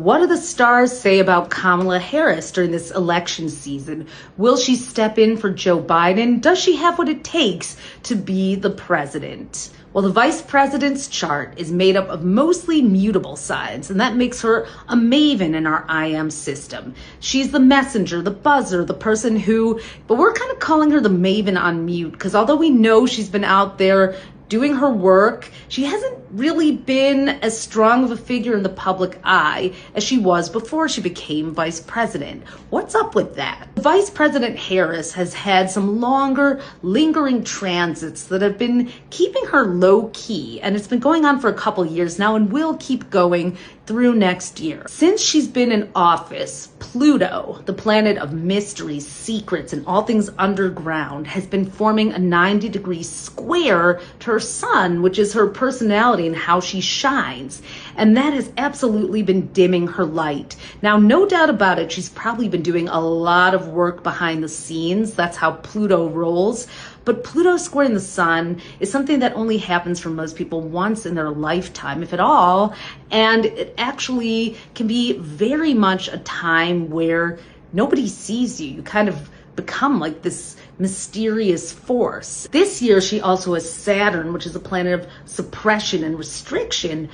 what do the stars say about Kamala Harris during this election season? Will she step in for Joe Biden? Does she have what it takes to be the president? Well, the vice president's chart is made up of mostly mutable signs, and that makes her a maven in our IM system. She's the messenger, the buzzer, the person who, but we're kind of calling her the maven on mute, because although we know she's been out there doing her work, she hasn't really been as strong of a figure in the public eye as she was before she became vice president. What's up with that? Vice President Harris has had some longer, lingering transits that have been keeping her low key, and it's been going on for a couple years now and will keep going through next year. Since she's been in office, Pluto, the planet of mysteries, secrets, and all things underground, has been forming a 90-degree square to her sun, which is her personality and how she shines. And that has absolutely been dimming her light. Now, no doubt about it, she's probably been doing a lot of work behind the scenes. That's how Pluto rolls. But Pluto squaring the sun is something that only happens for most people once in their lifetime, if at all. And it actually can be very much a time where nobody sees you. You kind of become like this mysterious force. This year, she also has Saturn, which is a planet of suppression and restriction,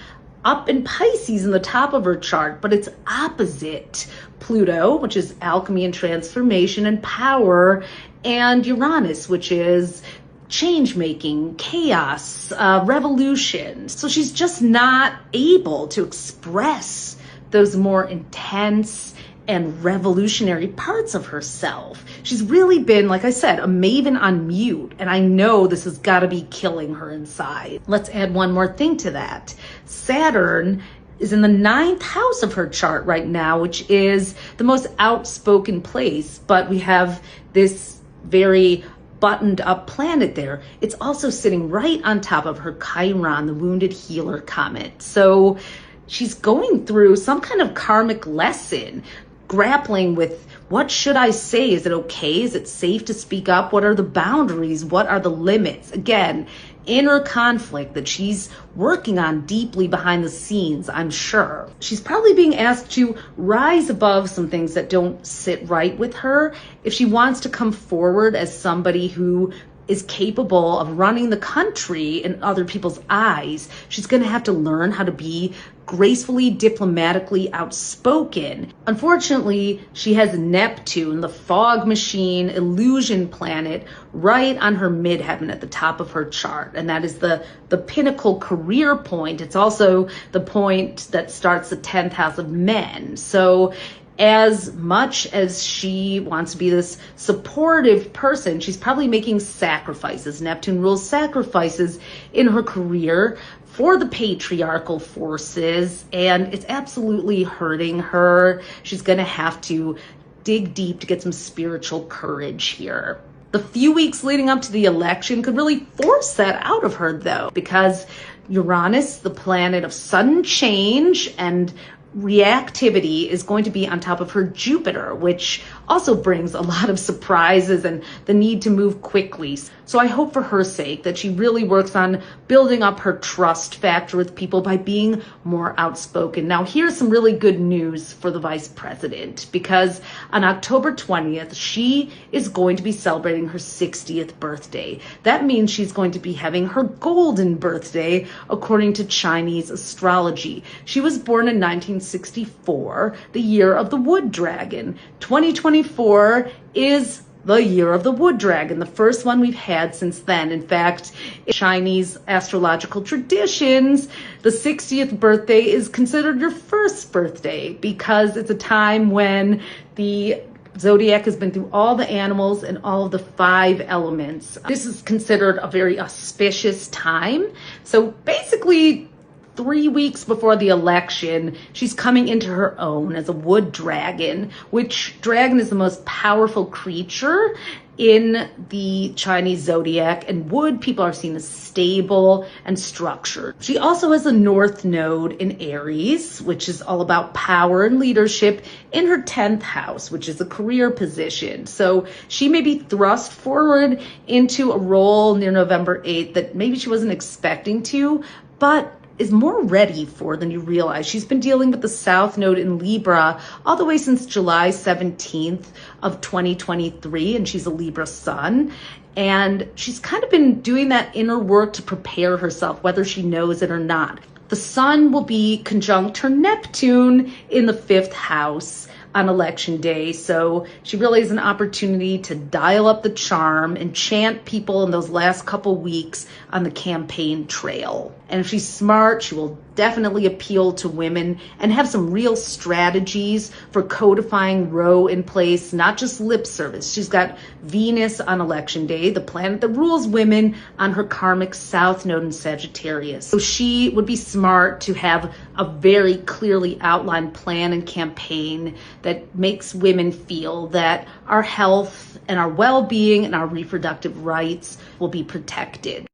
up in Pisces in the top of her chart, but it's opposite Pluto, which is alchemy and transformation and power, and Uranus, which is change-making, chaos, revolution. So she's just not able to express those more intense and revolutionary parts of herself. She's really been, like I said, a maven on mute, and I know this has got to be killing her inside. Let's add one more thing to that. Saturn is in the 9th house of her chart right now, which is the most outspoken place, but we have this very buttoned up planet there. It's also sitting right on top of her Chiron, the wounded healer comet. So she's going through some kind of karmic lesson, grappling with, what should I say? Is it okay? Is it safe to speak up? What are the boundaries? What are the limits? Again, inner conflict that she's working on deeply behind the scenes, I'm sure. She's probably being asked to rise above some things that don't sit right with her if she wants to come forward as somebody who is capable of running the country in other people's eyes. She's going to have to learn how to be gracefully, diplomatically outspoken. Unfortunately, she has Neptune, the fog machine, illusion planet, right on her midheaven at the top of her chart. And that is the pinnacle career point. It's also the point that starts the 10th house of men. So as much as she wants to be this supportive person, she's probably making sacrifices. Neptune rules sacrifices in her career for the patriarchal forces, and it's absolutely hurting her. She's going to have to dig deep to get some spiritual courage here. The few weeks leading up to the election could really force that out of her, though, because Uranus, the planet of sudden change and reactivity, is going to be on top of her Jupiter, which also brings a lot of surprises and the need to move quickly. So I hope for her sake that she really works on building up her trust factor with people by being more outspoken. Now, here's some really good news for the vice president, because on October 20th, she is going to be celebrating her 60th birthday. That means she's going to be having her golden birthday, according to Chinese astrology. She was born in 1964, the year of the wood dragon. 2024 is the year of the wood dragon, the first one we've had since then. In fact, in Chinese astrological traditions, the 60th birthday is considered your first birthday, because it's a time when the zodiac has been through all the animals and all of the 5 elements. This is considered a very auspicious time. So basically, 3 weeks before the election, she's coming into her own as a wood dragon, which dragon is the most powerful creature in the Chinese zodiac, and wood people are seen as stable and structured. She also has a north node in Aries, which is all about power and leadership, in her 10th house, which is a career position. So she may be thrust forward into a role near November 8th that maybe she wasn't expecting to, but is more ready for than you realize. She's been dealing with the South Node in Libra all the way since July 17th of 2023, and she's a Libra sun. And she's kind of been doing that inner work to prepare herself, whether she knows it or not. The sun will be conjunct her Neptune in the 5th house on election day. So she really has an opportunity to dial up the charm and chant people in those last couple weeks on the campaign trail. And if she's smart, she will definitely appeal to women and have some real strategies for codifying Roe in place, not just lip service. She's got Venus on election day, the planet that rules women, on her karmic South Node in Sagittarius. So she would be smart to have a very clearly outlined plan and campaign that makes women feel that our health and our well-being and our reproductive rights will be protected.